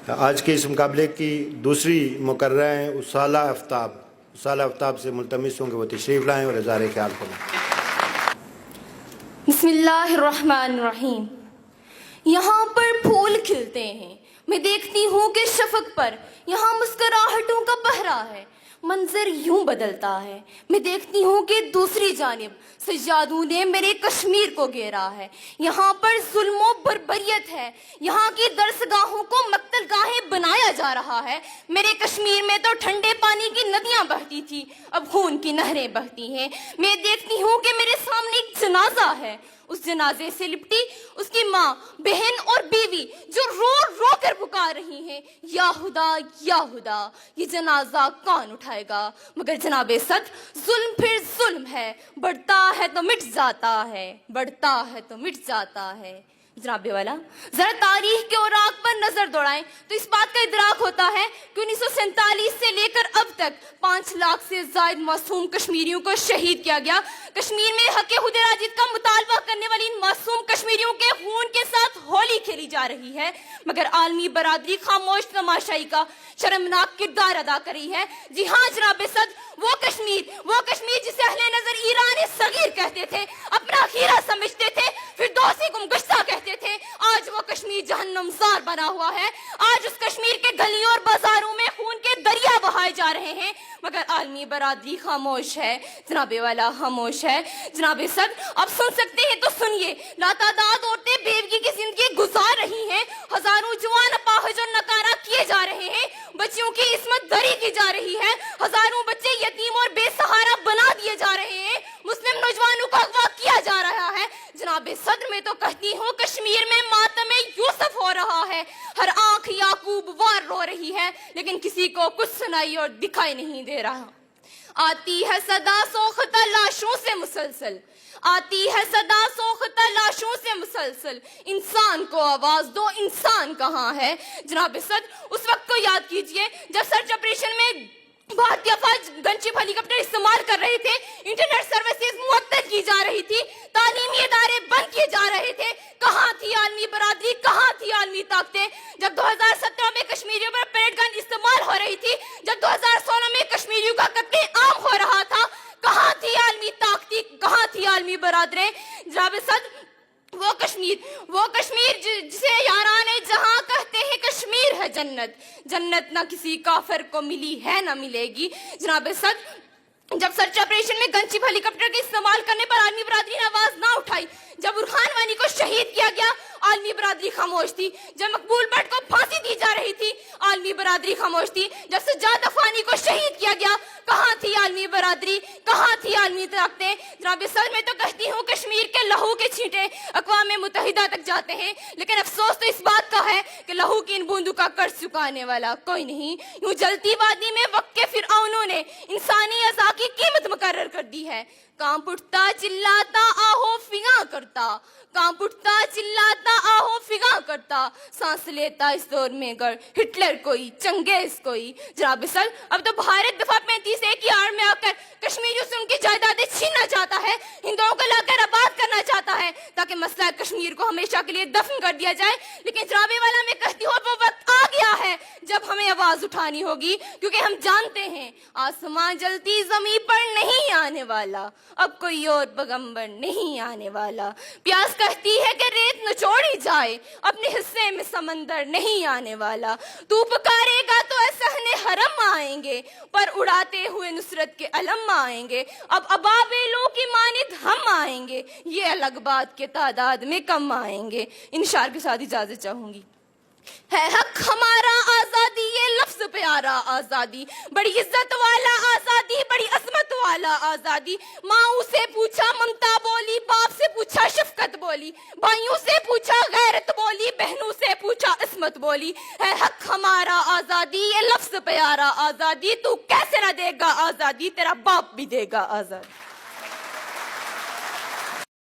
آج کے اس مقابلے کی دوسری مقررہ ہیں اسالہ آفتاب۔ اسالہ آفتاب سے ملتمس ہوں کہ وہ تشریف لائیں اور اظہار خیال کریں۔ بسم اللہ الرحمن الرحیم۔ یہاں پر پھول کھلتے ہیں، میں دیکھتی ہوں کہ شفق پر یہاں مسکراہٹوں کا پہرا ہے، منظر یوں بدلتا ہے، میں دیکھتی ہوں کہ دوسری جانب سجادوں نے میرے کشمیر کو گھیرا ہے، یہاں پر ظلم و بربریت ہے، یہاں کی درسگاہوں کو مقتل گاہیں بنایا جا رہا ہے۔ میرے کشمیر میں تو ٹھنڈے پانی کی ندیاں بہتی تھی، اب خون کی نہریں بہتی ہیں۔ میں دیکھتی ہوں کہ میرے سامنے ایک جنازہ ہے، اس جنازے سے لپٹی اس کی ماں، بہن اور بیوی جو رو رو کر پکار رہی ہیں، یا خدا یا خدا، یہ جنازہ کون اٹھائے گا؟ مگر جناب صدر، ظلم پھر ظلم ہے، بڑھتا ہے تو مٹ جاتا ہے، بڑھتا ہے تو مٹ جاتا ہے۔ جناب والا، ذرا تاریخ کے اوراق پر نظر دوڑائیں تو اس بات کا ادراک ہوتا ہے کہ 1947 سے لے کر اب تک 5 لاکھ سے زائد معصوم کشمیریوں کو شہید کیا گیا۔ کشمیر میں حق خود ارادیت کا مطالبہ کرنے والی ان معصوم کشمیریوں کے خون کے ساتھ ہولی کھیلی جا رہی ہے، مگر عالمی برادری خاموش تماشائی کا شرمناک کردار ادا کر رہی ہے۔ جی ہاں جناب صدر، وہ کشمیر جسے اہل نظر ایران صغیر کہتے تھے، اپنا خیرہ سمجھتے تھے، پھر دوسری گمگشتہ کہتے تھے، آج وہ کشمیر جہنم زار بنا ہوا ہے۔ آج اس کشمیر کے گلیوں اور بازاروں میں خون کے دریا بہائے جا رہے ہیں، مگر عالمی برادری خاموش ہے۔ جناب والا خاموش ہے۔ جناب صدر، آپ سن سکتے ہیں تو سنیے، لاتعداد عورتیں بیوگی کی زندگی گزار رہی ہیں، ہزاروں جوان اپاہج اور نکارہ کیے جا رہے ہیں، بچیوں کی عصمت دری کی جا رہی ہے، ہزاروں بچے یتیم اور بے سہارا بنا دیے جا رہے ہیں، مسلم نوجوانوں کو اغوا کیا جا رہا ہے۔ جناب صدر، میں تو کہتی ہوں کشمیر میں ماتم یوسف ہو رہا ہے، ہر آنکھ یعقوب وار رو رہی ہے، لیکن کسی کو کچھ سنائی اور دکھائی نہیں دے رہا۔ آتی ہے صدا سوختہ لاشوں سے مسلسل، آتی ہے صدا سوختہ لاشوں سے مسلسل، انسان کو آواز دو، انسان کہاں ہے؟ جناب صدر، اس وقت کو یاد کیجئے جب سرچ آپریشن میں بھارتی افواج گن شپ ہیلی کاپٹر استعمال کر رہے تھے، انٹرنیٹ سروسز معطل کی جا رہی تھی، تعلیمی ادارے بند کیے جا رہے تھے، کہاں تھی عالمی برادری، کہاں تھی عالمی طاقتیں؟ جب 2017 میں کشمیریوں پر پیڈ گن استعمال ہو رہی تھی، جب 2016 میں کشمیریوں کا قتل عام ہو رہا تھا، کہاں تھی عالمی طاقتیں، کہاں تھی عالمی برادریں؟ جناب صدر، وہ کشمیر جسے یاران جہاں کہتے ہیں کشمیر ہے جنت، جنت نہ کسی کافر کو ملی ہے نہ ملے گی۔ جناب صدر، جب سرچ آپریشن میں گن شپ ہیلی کاپٹر کے استعمال کرنے پر عالمی برادری نے آواز نہ اٹھائی، جب برہان وانی کو شہید کیا گیا، عالمی برادری خاموش تھی، جب مقبول بٹ کو پھانسی دی جا رہی تھی، عالمی برادری خاموش تھی، جب سجاد افغانی کو شہید کیا گیا، کہاں تھی عالمی برادری، کہاں تھی عالمی طاقتیں؟ جناب صدر، میں تو کہتی ہوں کشمیر کے لہو کے چھینٹے اقوام متحدہ تک جاتے ہیں، لیکن افسوس تو اس بات کا ہے کہ لہو کی ان بوندوں کا قرض چکانے والا کوئی نہیں۔ یوں جلتی وادی میں وقت کے فرعونوں نے انسانی اعضاء کی قیمت مقرر کر دی ہے۔ کانپ اٹھتا چلاتا آہو فغاں کرتا، کانپ اٹھتا چلاتا آہو فغاں کرتا، سانس لیتا اس دور میں گر ہٹلر کوئی، چنگیز کوئی۔ جناب صدر، اب تو بھارت دفعہ 35 کی آڑ میں آ کر کشمیریوں سے ان کی جائیدادیں چھیننا چاہتا ہے، ہندوؤں کو لا کر آباد کرنا چاہتا ہے تاکہ مسئلہ کشمیر کو ہمیشہ کے لیے دفن کر دیا جائے۔ لیکن جناب والا، میں کہتی ہوں وہ وقت آ گیا ہے جب ہمیں آواز اٹھانی ہوگی، کیونکہ ہم جانتے ہیں آسمان جلتی زمین پر نہیں آنے والا، اب کوئی اور پیغمبر نہیں آنے والا۔ پیاس کہتی ہے کہ ریت نچوڑی جائے، اپنے حصے میں سمندر نہیں آنے والا۔ تو پکارے گا تو اے صحن حرم آئیں گے، پر اڑاتے ہوئے نصرت کے علم آئیں گے، اب ابابیلوں کی مانند ہم آئیں گے، یہ الگ بات کے تعداد میں کم آئیں گے۔ ان اشعار کے ساتھ اجازت چاہوں گی۔ ہے حق ہمارا آزادی، یہ لفظ پیارا آزادی، بڑی عزت والا آزادی، بڑی عظمت والا آزادی۔ ماؤں سے پوچھا ممتا بولی، باپ سے پوچھا شفقت بولی، بھائیوں سے پوچھا غیرت بولی، بہنوں سے پوچھا عصمت بولی۔ ہے حق ہمارا آزادی، یہ لفظ پیارا آزادی، تو کیسے نہ دے گا آزادی، تیرا باپ بھی دے گا آزادی۔